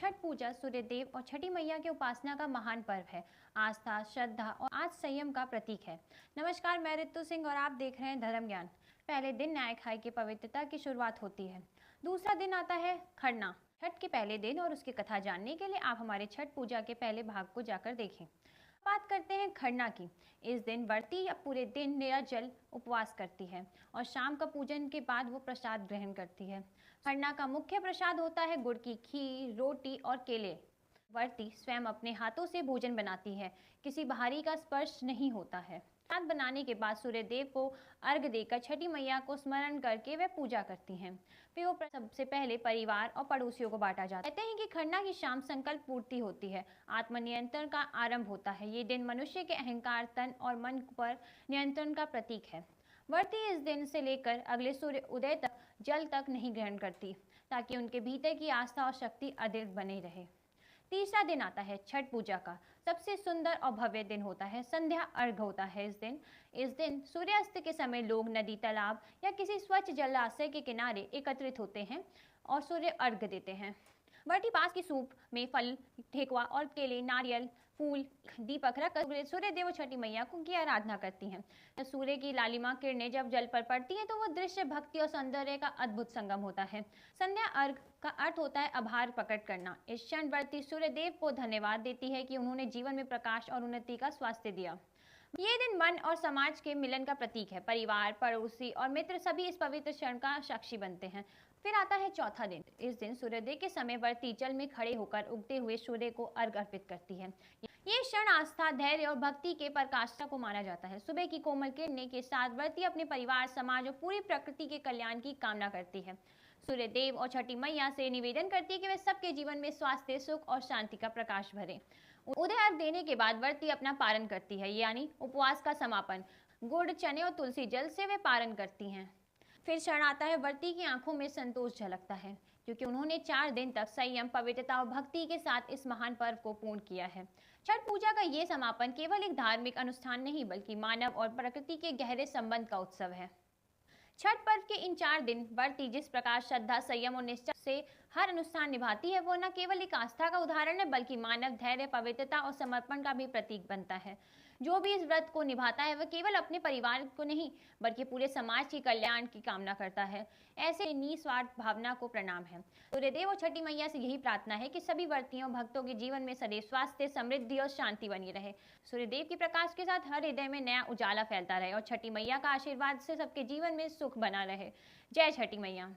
छठ पूजा सूर्य देव और छठी मैया की उपासना का महान पर्व है। आस्था, श्रद्धा और आज संयम का प्रतीक है। नमस्कार, मैं रितु सिंह और आप देख रहे हैं धर्म ज्ञान। पहले दिन न्याय खाई की पवित्रता की शुरुआत होती है। दूसरा दिन आता है खरना, छठ के पहले दिन, और उसकी कथा जानने के लिए आप हमारे छठ पूजा के पहले भाग को जाकर देखें। बात करते हैं खरना की। इस दिन व्रती या पूरे दिन निर्जल उपवास करती है और शाम का पूजन के बाद वो प्रसाद ग्रहण करती है। खरना का मुख्य प्रसाद होता है गुड़ की खीर, रोटी और केले। व्रती स्वयं अपने हाथों से भोजन बनाती है, किसी बाहरी का स्पर्श नहीं होता है। प्रसाद बनाने के बाद सूर्य देव को अर्घ देकर छठी मैया को स्मरण करके वे पूजा करती हैं। फिर वो सबसे पहले परिवार और पड़ोसियों को बांटा जाता है। कहते हैं कि खरना की शाम संकल्प पूर्ति होती है, आत्मनियंत्रण का आरंभ होता है। ये दिन मनुष्य के अहंकार, तन और मन पर नियंत्रण का प्रतीक है। व्रती इस दिन से लेकर अगले सूर्य उदय तक जल तक नहीं ग्रहण करती, ताकि उनके भीतर की आस्था और शक्ति अडिग बनी रहे। तीसरा दिन आता है छठ पूजा का सबसे सुंदर और भव्य दिन होता है, संध्या अर्घ होता है। इस दिन सूर्यास्त के समय लोग नदी, तालाब या किसी स्वच्छ जलाशय के किनारे एकत्रित होते हैं और सूर्य अर्घ देते हैं। व्रती पास की सूप में फल, ठेकुआ और केले, नारियल, फूल, दीपक रखकर सूर्य देव छठी मैया की आराधना करती हैं। सूर्य की लालिमा किरणें जब जल पर पड़ती हैं तो वो दृश्य भक्ति और सौंदर्य का अद्भुत संगम होता है। संध्या अर्घ का अर्थ होता है आभार प्रकट करना। इस क्षण व्रती सूर्य देव को धन्यवाद देती है कि उन्होंने जीवन में प्रकाश और उन्नति का स्वास्थ्य दिया। ये दिन मन और समाज के मिलन का प्रतीक है। परिवार, पड़ोसी और मित्र सभी इस पवित्र क्षण का साक्षी बनते हैं। फिर आता है चौथा दिन। इस दिन सूर्योदय के समय व्रती जल में खड़े होकर उगते हुए सूर्य को अर्घ अर्पित करती है। ये क्षण आस्था, धैर्य और भक्ति के पराकाष्ठा को माना जाता है। सुबह की कोमल किरणें के साथ व्रती अपने परिवार, समाज और पूरी प्रकृति के कल्याण की कामना करती है। सूर्य देव और छठी मैया से निवेदन करती है कि वे सबके जीवन में स्वास्थ्य, सुख और शांति का प्रकाश भरें। उदय अर्घ देने के बाद व्रती अपना पारण करती है, यानी उपवास का समापन। गुड़, चने और तुलसी जल से वे पारण करती हैं। फिर क्षण आता है व्रती की आंखों में संतोष झलकता है, क्योंकि उन्होंने 4 दिन तक संयम, पवित्रता और भक्ति के साथ इस महान पर्व को पूर्ण किया है। छठ पूजा का ये समापन केवल एक धार्मिक अनुष्ठान नहीं, बल्कि मानव और प्रकृति के गहरे संबंध का उत्सव है। छठ पर्व के इन 4 दिन व्रती जिस प्रकार श्रद्धा, संयम और निष्ठा से हर अनुष्ठान निभाती है, वो न केवल एक आस्था का उदाहरण है, बल्कि मानव धैर्य, पवित्रता और समर्पण का भी प्रतीक बनता है। जो भी इस व्रत को निभाता है वह केवल अपने परिवार को नहीं, बल्कि पूरे समाज के कल्याण की कामना करता है। ऐसे निस्वार्थ भावना को प्रणाम है। सूर्यदेव और छठी मैया से यही प्रार्थना है कि सभी व्रतियों, भक्तों के जीवन में सदैव स्वास्थ्य, समृद्धि और शांति बनी रहे। सूर्यदेव के प्रकाश के साथ हर हृदय में नया उजाला फैलता रहे और छठी मैया का आशीर्वाद से सबके जीवन में सुख बना रहे। जय छठी मैया।